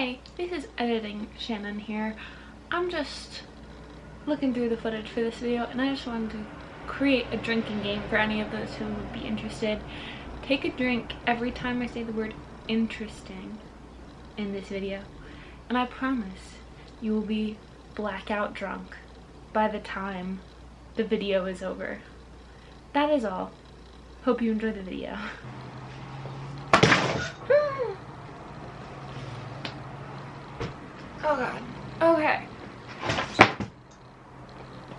Hey, this is editing Shannon here. I'm just looking through the footage for this video and I just wanted to create a drinking game for any of those who would be interested. Take a drink every time I say the word interesting in this video, and I promise you will be blackout drunk by the time the video is over. That is all. Hope you enjoy the video. Oh god. Okay.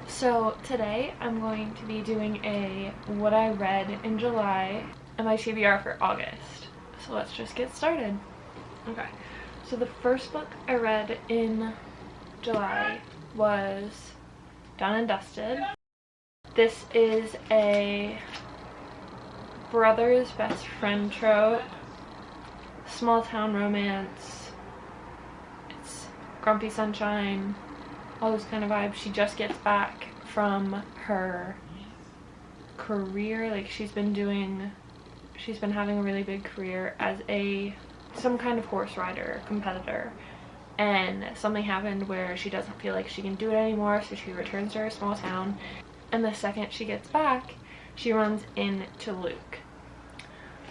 So today I'm going to be doing a what I read in July and my TBR for August. So let's just get started. Okay. So the first book I read in July was Done and Dusted. This is a brother's best friend trope, small town romance. Grumpy Sunshine, all those kind of vibes. She just gets back from her career. Like she's been having a really big career as some kind of horse rider competitor, and something happened where she doesn't feel like she can do it anymore, so she returns to her small town. And the second she gets back, she runs into Luke.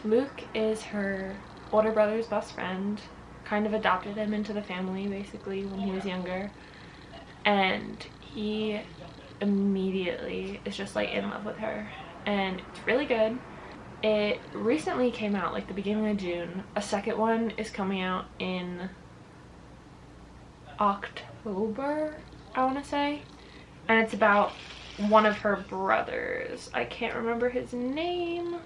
Luke is her older brother's best friend, kind of adopted him into the family basically when he was younger, and he immediately is just like in love with her, and it's really good. It recently came out like the beginning of June. A second one is coming out in October, I want to say, and it's about one of her brothers. I can't remember his name,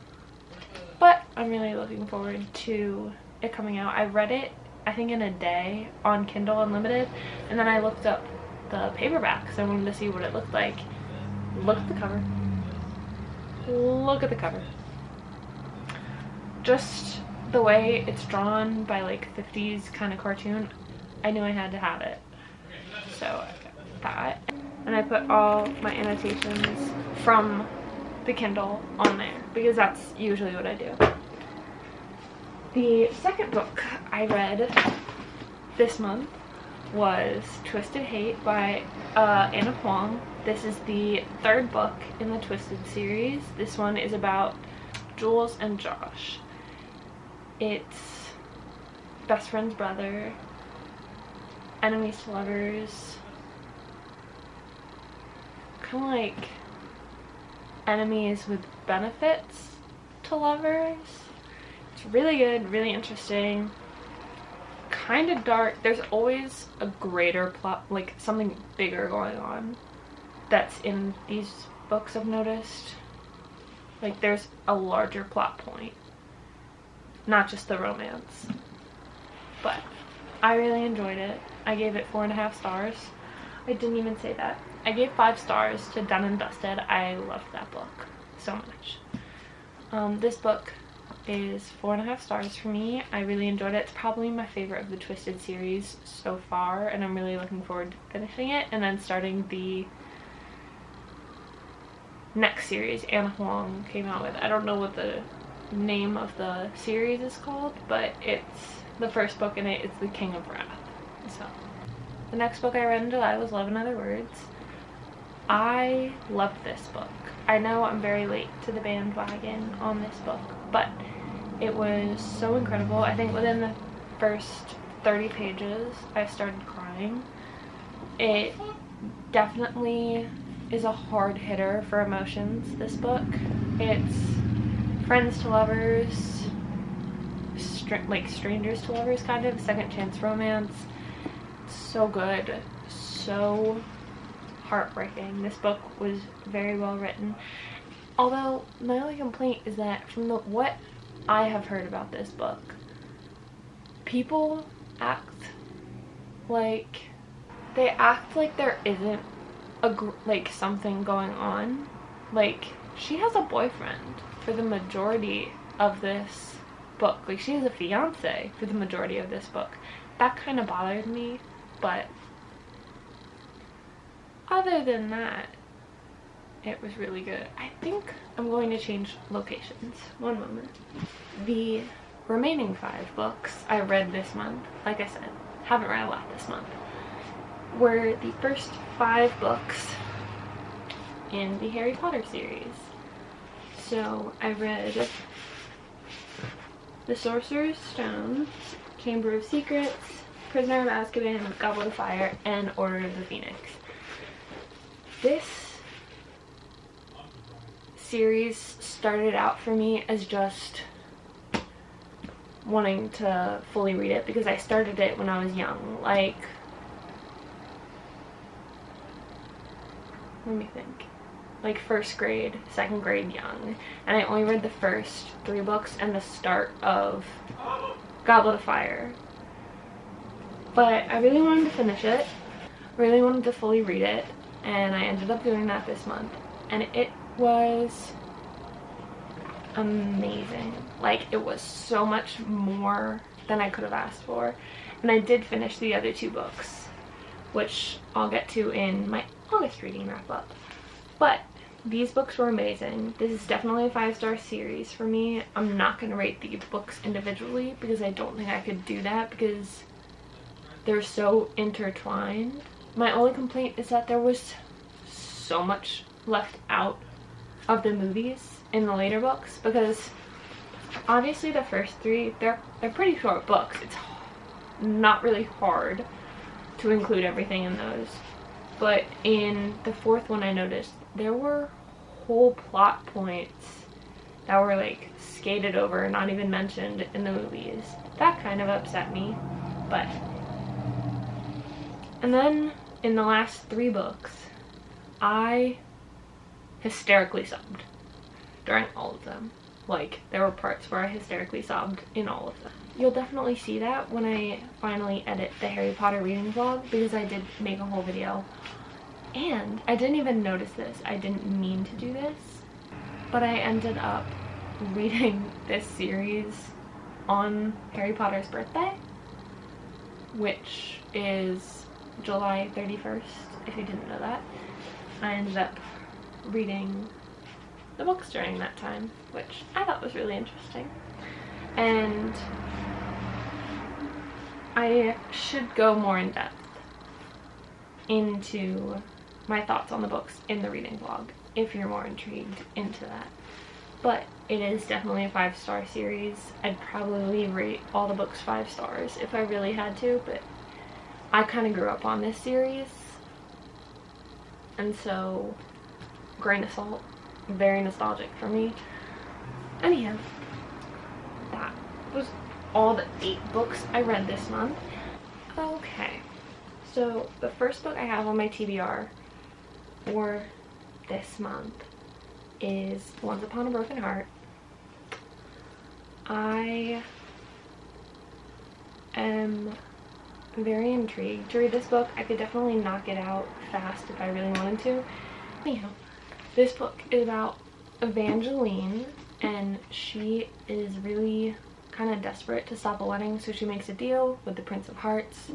but I'm really looking forward to it coming out. I read it I think in a day on Kindle Unlimited, and then I looked up the paperback because I wanted to see what it looked like. Look at the cover. Look at the cover. Just the way it's drawn by like 50s kind of cartoon, I knew I had to have it. So I got that. And I put all my annotations from the Kindle on there because that's usually what I do. The second book I read this month was Twisted Hate by Anna Huang. This is the third book in the Twisted series. This one is about Jules and Josh. It's best friend's brother, enemies to lovers, kind of like enemies with benefits to lovers. It's really good, really interesting, kind of dark. There's always a greater plot, like something bigger going on that's in these books I've noticed. Like there's a larger plot point, not just the romance. But I really enjoyed it. I gave it 4.5 stars. I didn't even say that. I gave 5 stars to Done and Dusted. I loved that book so much. This book is 4.5 stars for me. I really enjoyed it. It's probably my favorite of the Twisted series so far, and I'm really looking forward to finishing it and then starting the next series Anna Huang came out with. I don't know what the name of the series is called, but it's the first book in it. It's The King of Wrath. So the next book I read in July was Love in Other Words. I loved this book. I know I'm very late to the bandwagon on this book, but it was so incredible. I think within the first 30 pages I started crying. It definitely is a hard hitter for emotions, this book. It's friends to lovers, like strangers to lovers, kind of second chance romance. So good, so heartbreaking. This book was very well written, although my only complaint is that from what I have heard about this book, people act like there isn't like something going on. Like she has a boyfriend for the majority of this book. Like she has a fiance for the majority of this book. That kind of bothered me, but other than that, it was really good. I think I'm going to change locations. One moment. The remaining 5 books I read this month, like I said, haven't read a lot this month, were the first 5 books in the Harry Potter series. So I read The Sorcerer's Stone, Chamber of Secrets, Prisoner of Azkaban, Goblet of Fire, and Order of the Phoenix. This series started out for me as just wanting to fully read it because I started it when I was young, like, let me think, like 1st grade, 2nd grade young, and I only read the first 3 books and the start of Goblet of Fire. But I really wanted to finish it, really wanted to fully read it, and I ended up doing that this month, and it was amazing. Like, it was so much more than I could have asked for, and I did finish the other 2 books, which I'll get to in my August reading wrap up. But these books were amazing. This is definitely a 5-star series for me. I'm not going to rate the books individually because I don't think I could do that because they're so intertwined. My only complaint is that there was so much left out of the movies in the later books, because obviously the first 3, they're pretty short books. It's not really hard to include everything in those. But in the 4th one, I noticed there were whole plot points that were like skated over, not even mentioned in the movies. That kind of upset me. But and then in the last 3 books, I hysterically sobbed during all of them. Like, there were parts where I hysterically sobbed in all of them. You'll definitely see that when I finally edit the Harry Potter reading vlog, because I did make a whole video. And I didn't even notice this. I didn't mean to do this, but I ended up reading this series on Harry Potter's birthday, which is July 31st, if you didn't know that. I ended up reading the books during that time, which I thought was really interesting. And I should go more in depth into my thoughts on the books in the reading vlog if you're more intrigued into that. But it is definitely a 5-star series. I'd probably rate all the books 5 stars if I really had to, but I kind of grew up on this series, and so grain of salt, very nostalgic for me. Anyhow, that was all the 8 books I read this month. Okay, so the first book I have on my TBR for this month is Once Upon a Broken Heart. I am very intrigued to read this book. I could definitely knock it out fast if I really wanted to. Anyhow, this book is about Evangeline, and she is really kind of desperate to stop a wedding, so she makes a deal with the Prince of Hearts.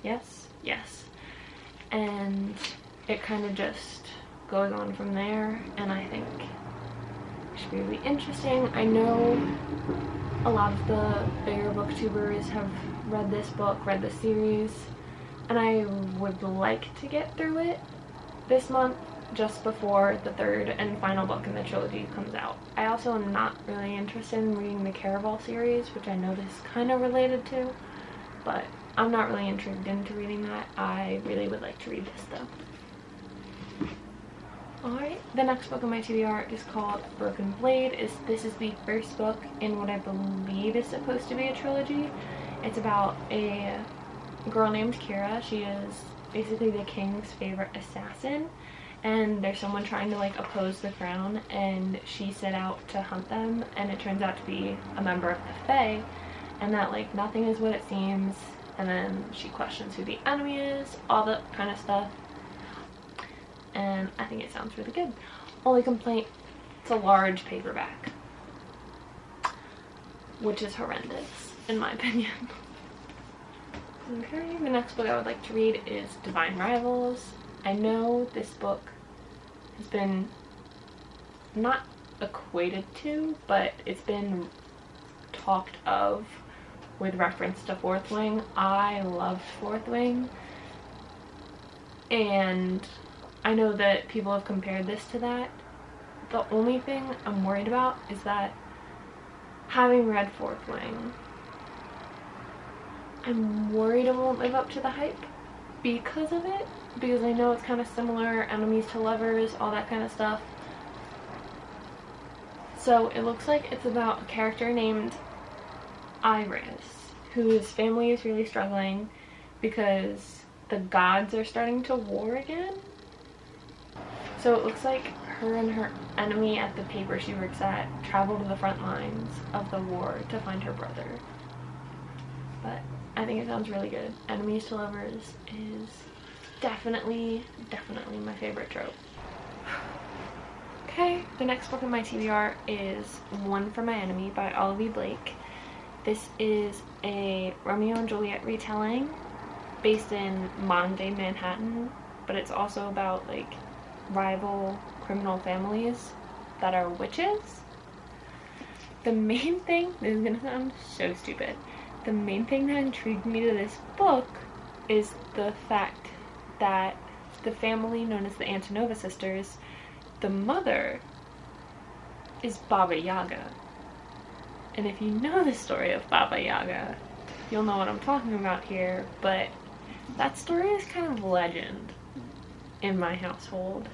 Yes, yes. And it kind of just goes on from there, and I think it should be really interesting. I know a lot of the bigger booktubers have read this book, read the series, and I would like to get through it this month just before the 3rd and final book in the trilogy comes out. I also am not really interested in reading the Caraval series, which I know this kind of related to, but I'm not really intrigued into reading that. I really would like to read this though. Alright, the next book on my TBR is called Broken Blade. This is the first book in what I believe is supposed to be a trilogy. It's about a girl named Kira. She is basically the king's favorite assassin, and there's someone trying to like oppose the crown, and she set out to hunt them, and it turns out to be a member of the Fae, and that like nothing is what it seems, and then she questions who the enemy is, all that kind of stuff. And I think it sounds really good. Only complaint, it's a large paperback, which is horrendous in my opinion. Okay, the next book I would like to read is Divine Rivals. I know this book has been not equated to, but it's been talked of with reference to Fourth Wing. I loved Fourth Wing, and I know that people have compared this to that. The only thing I'm worried about is that, having read Fourth Wing, I'm worried it won't live up to the hype because of it, because I know it's kind of similar, enemies to lovers, all that kind of stuff. So it looks like it's about a character named Iris, whose family is really struggling because the gods are starting to war again. So it looks like her and her enemy at the paper she works at travel to the front lines of the war to find her brother. But I think it sounds really good. Enemies to lovers is definitely my favorite trope. Okay, the next book in my TBR is One for My Enemy by Olivia Blake. This is a Romeo and Juliet retelling based in modern day Manhattan, but it's also about like rival criminal families that are witches. The main thing, this is gonna sound so stupid, the main thing that intrigued me to this book is the fact that the family known as the Antonova sisters, the mother is Baba Yaga. And if you know the story of Baba Yaga, you'll know what I'm talking about here, but that story is kind of legend in my household.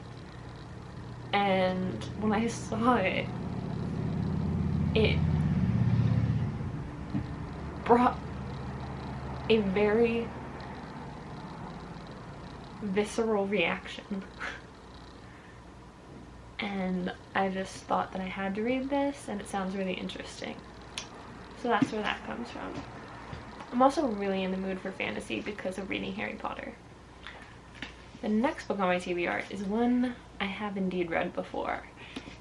And when I saw it, it brought a very visceral reaction. And I just thought that I had to read this, and it sounds really interesting. So that's where that comes from. I'm also really in the mood for fantasy because of reading Harry Potter. The next book on my TBR is one I have indeed read before.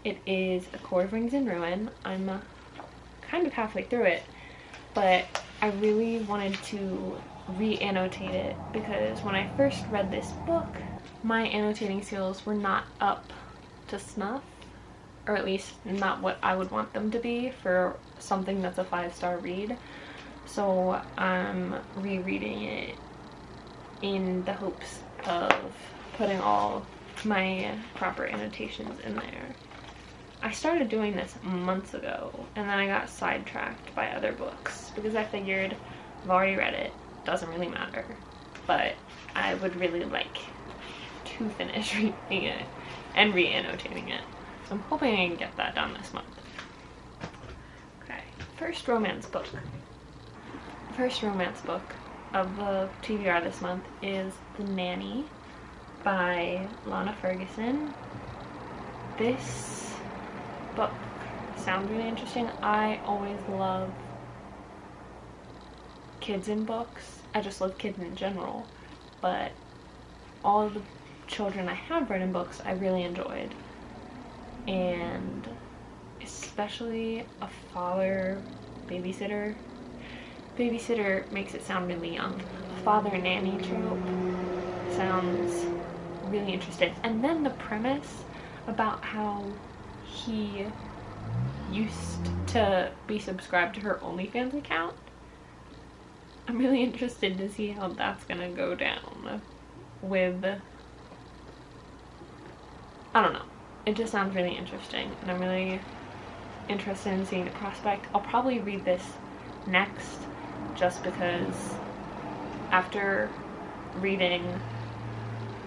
It is A Court of Rings and Ruin. I'm kind of halfway through it, but I really wanted to re-annotate it because when I first read this book, my annotating skills were not up to snuff, or at least not what I would want them to be for something that's a 5-star read. So I'm rereading it in the hopes of putting all my proper annotations in there. I started doing this months ago, and then I got sidetracked by other books because I figured I've already read it, doesn't really matter, but I would really like to finish reading it and re-annotating it. So I'm hoping I can get that done this month. Okay, first romance book. The first romance book of the TBR this month is The Nanny by Lana Ferguson. This book sounds really interesting. I always love kids in books. I just love kids in general, but all of the children I have read in books I really enjoyed, and especially a father babysitter makes it sound really young. A father nanny trope sounds really interesting. And then the premise about how he used to be subscribed to her OnlyFans account, I'm really interested to see how that's gonna go down with, I don't know. It just sounds really interesting, and I'm really interested in seeing the prospect. I'll probably read this next, just because after reading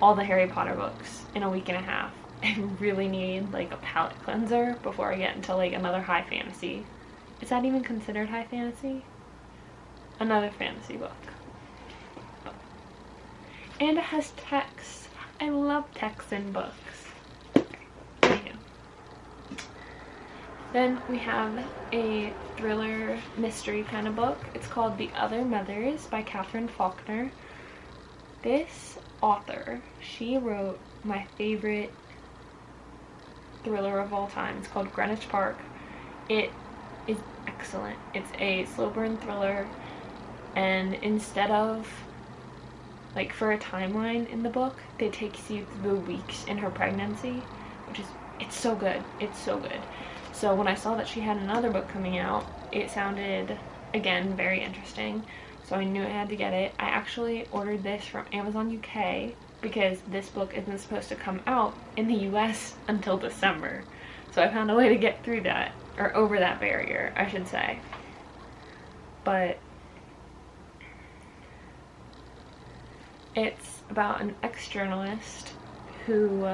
all the Harry Potter books in a week and a half, I really need like a palate cleanser before I get into like another high fantasy. Is that even considered high fantasy? Another fantasy book. And it has text. I love text in books. Then we have a thriller mystery kind of book. It's called The Other Mothers by Catherine Faulkner. This author, she wrote my favorite thriller of all time. It's called Greenwich Park. It is excellent. It's a slow burn thriller, and instead of like for a timeline in the book, it takes you through the weeks in her pregnancy, which is, it's so good. It's so good. So when I saw that she had another book coming out, it sounded again, very interesting. So I knew I had to get it. I actually ordered this from Amazon UK because this book isn't supposed to come out in the US until December. So I found a way to get through that, or over that barrier, I should say. But it's about an ex-journalist who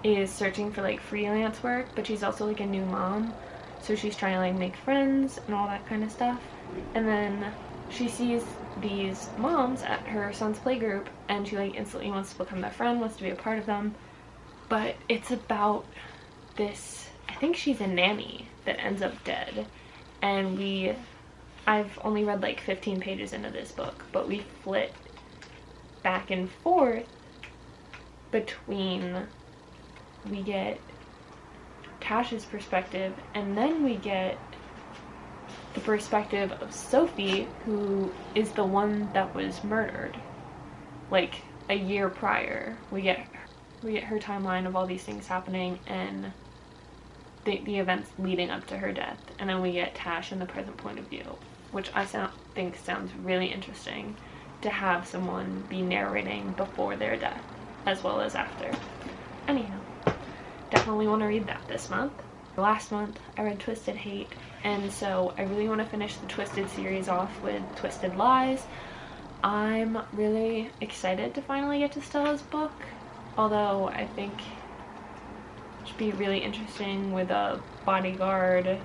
is searching for like freelance work, but she's also like a new mom, so she's trying to like make friends and all that kind of stuff. And then she sees these moms at her son's playgroup, and she like instantly wants to become their friend, wants to be a part of them. But it's about this, I think she's a nanny that ends up dead, and I've only read like 15 pages into this book, but we flit back and forth between, we get Tash's perspective, and then we get the perspective of Sophie, who is the one that was murdered like a year prior. We get her timeline of all these things happening and the events leading up to her death, and then we get Tash in the present point of view, which I think sounds really interesting, to have someone be narrating before their death as well as after. Anyhow, definitely want to read that this month. Last month I read Twisted Hate, and so I really want to finish the Twisted series off with Twisted Lies. I'm really excited to finally get to Stella's book, although I think it should be really interesting with a bodyguard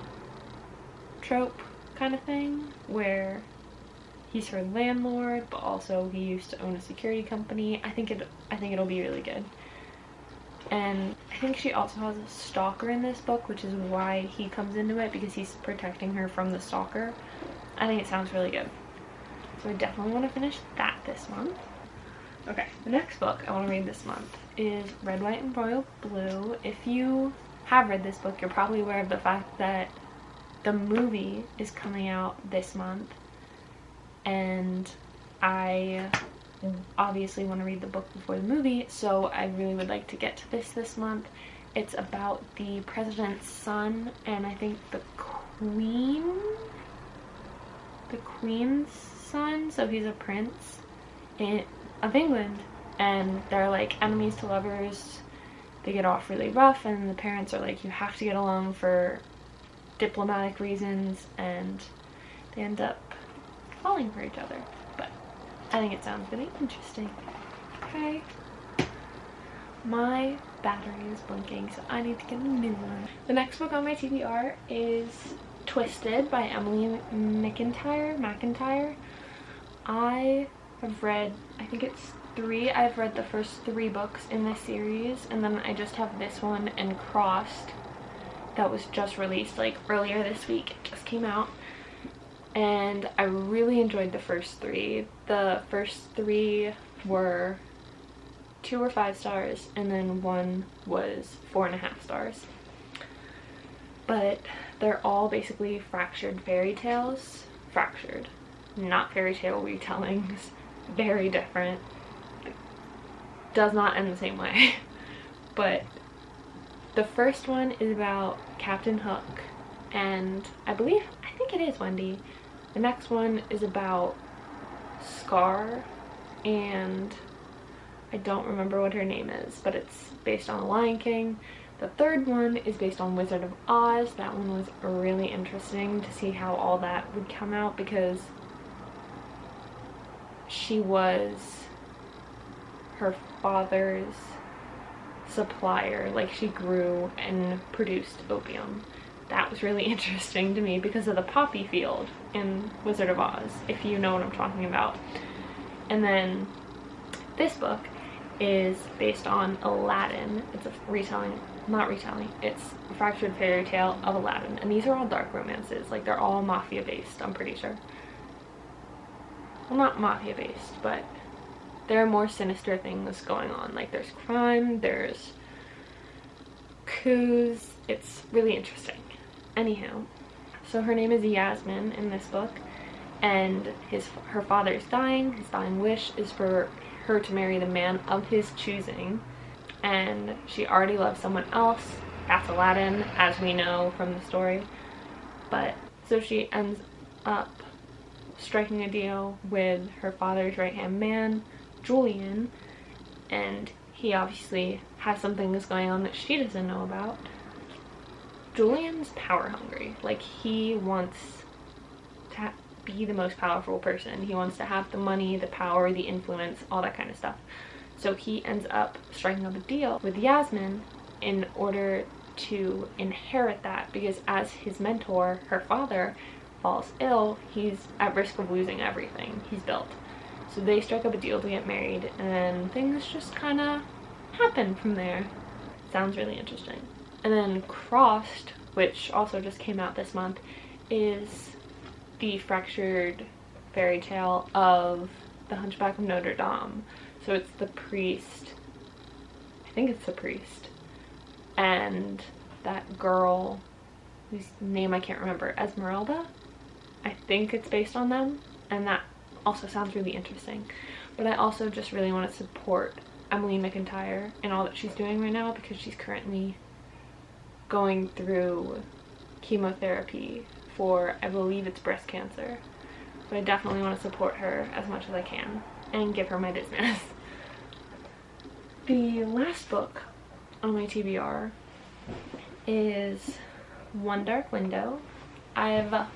trope kind of thing, where he's her landlord, but also he used to own a security company. I think it'll be really good. And I think she also has a stalker in this book, which is why he comes into it, because he's protecting her from the stalker. I think it sounds really good. So I definitely want to finish that this month. Okay, the next book I want to read this month is Red, White, and Royal Blue. If you have read this book, you're probably aware of the fact that the movie is coming out this month, and I obviously want to read the book before the movie, so I really would like to get to this month. It's about the president's son, and I think the queen's son, so he's a prince of England, and they're like enemies to lovers. They get off really rough, and the parents are like, you have to get along for diplomatic reasons, and they end up falling for each other. But I think it sounds really interesting. Okay. My battery is blinking, so I need to get a new one. The next book on my TBR is Twisted by Emily McIntyre. I have read, I think it's 3. I've read the first 3 books in this series, and then I just have this one and Crossed that was just released like earlier this week. It just came out, and I really enjoyed the first 3. The first 3 were 2 were 5 stars, and then 1 was 4.5 stars. But they're all basically fractured fairy tales. Fractured, not fairy tale retellings. Very different. Does not end the same way. But the first one is about Captain Hook, and I think it is Wendy. The next one is about Scar, and I don't remember what her name is, but it's based on The Lion King. The third one is based on Wizard of Oz. That one was really interesting to see how all that would come out, because she was her father's supplier. Like, she grew and produced opium. That was really interesting to me because of the poppy field in Wizard of Oz, if you know what I'm talking about. And then this book is based on Aladdin. It's a it's a fractured fairy tale of Aladdin, and these are all dark romances. Like, they're all mafia based, I'm pretty sure. Well, not mafia based, but there are more sinister things going on. Like, there's crime, there's coups. It's really interesting. Anyhow, so her name is Yasmin in this book, and her father is dying. His dying wish is for her to marry the man of his choosing, and she already loves someone else. That's Aladdin, as we know from the story. But So she ends up striking a deal with her father's right-hand man, Julian, and he obviously has some things going on that she doesn't know about. Julian's power hungry. Like, he wants to be the most powerful person. He wants to have the money, the power, the influence, all that kind of stuff. So he ends up striking up a deal with Yasmin in order to inherit that, because as his mentor, her father, falls ill, he's at risk of losing everything he's built. So they strike up a deal to get married, and things just kind of happen from there. Sounds really interesting. And then Crossed, which also just came out this month, is the fractured fairy tale of the Hunchback of Notre Dame. So it's the priest, I think it's the priest, and that girl whose name I can't remember, Esmeralda? I think it's based on them, and that also sounds really interesting. But I also just really want to support Emily McIntyre and all that she's doing right now, because she's currently going through chemotherapy for, I believe it's breast cancer. So I definitely want to support her as much as I can and give her my business. The last book on my TBR is One Dark Window. I've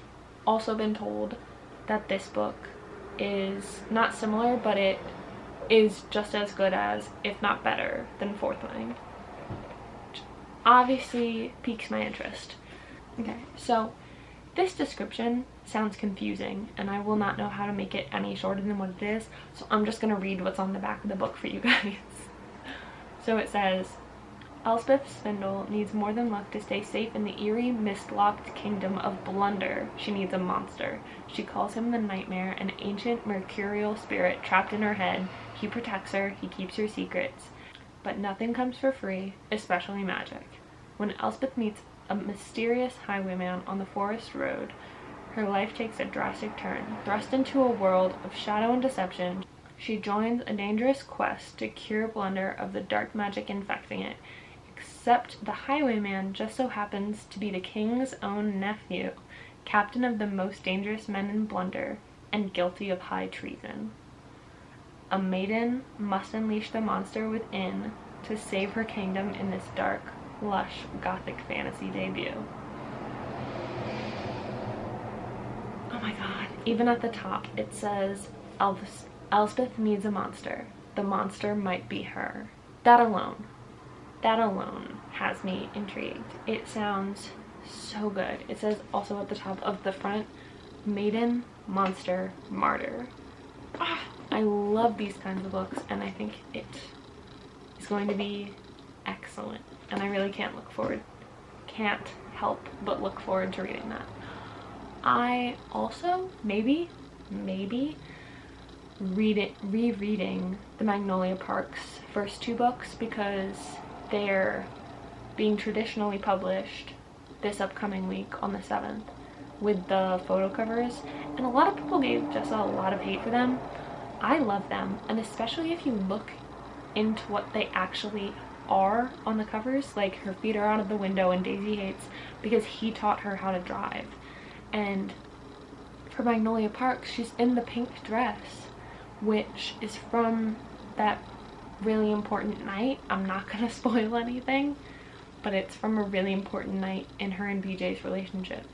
also been told that this book is not similar, but it is just as good as, if not better, than Fourthling. Which obviously piques my interest. Okay, so this description sounds confusing, and I will not know how to make it any shorter than what it is, so I'm just gonna read what's on the back of the book for you guys. So it says, Elspeth Spindle needs more than luck to stay safe in the eerie, mist-locked kingdom of Blunder. She needs a monster. She calls him the Nightmare, an ancient mercurial spirit trapped in her head. He protects her, he keeps her secrets. But nothing comes for free, especially magic. When Elspeth meets a mysterious highwayman on the forest road, her life takes a drastic turn. Thrust into a world of shadow and deception, she joins a dangerous quest to cure Blunder of the dark magic infecting it. Except the highwayman just so happens to be the king's own nephew, captain of the most dangerous men in Blunder, and guilty of high treason. A maiden must unleash the monster within to save her kingdom in this dark, lush, gothic fantasy debut. Oh my god. Even at the top it says, Elspeth needs a monster. The monster might be her. That alone has me intrigued. It sounds so good. It says also at the top of the front, maiden, monster, martyr. I love these kinds of books, and I think it is going to be excellent, and I really can't help but look forward to reading that. I also maybe rereading the Magnolia Park's first two books, because they're being traditionally published this upcoming week on the 7th with the photo covers, and a lot of people gave just a lot of hate for them. I love them, and especially if you look into what they actually are on the covers, like her feet are out of the window and Daisy hates because he taught her how to drive. And for Magnolia Park, she's in the pink dress, which is from that really important night. I'm not gonna spoil anything, but it's from a really important night in her and BJ's relationship.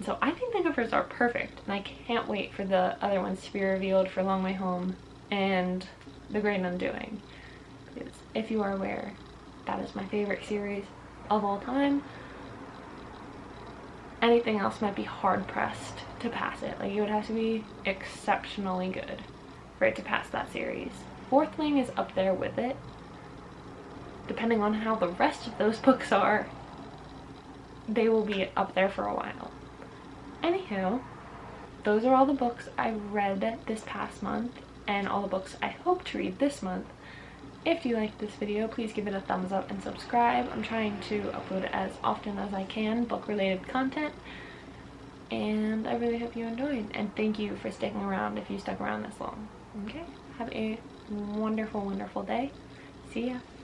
So I think the covers are perfect, and I can't wait for the other ones to be revealed for Long Way Home and The Great Undoing. Because if you are aware, that is my favorite series of all time. Anything else might be hard pressed to pass it. Like, it would have to be exceptionally good for it to pass that series. Fourthling is up there with it. Depending on how the rest of those books are, they will be up there for a while. Anywho, those are all the books I read this past month, and all the books I hope to read this month. If you liked this video, please give it a thumbs up and subscribe. I'm trying to upload as often as I can, book-related content, and I really hope you enjoyed, and thank you for sticking around if you stuck around this long. Okay, have a wonderful, wonderful day. See ya.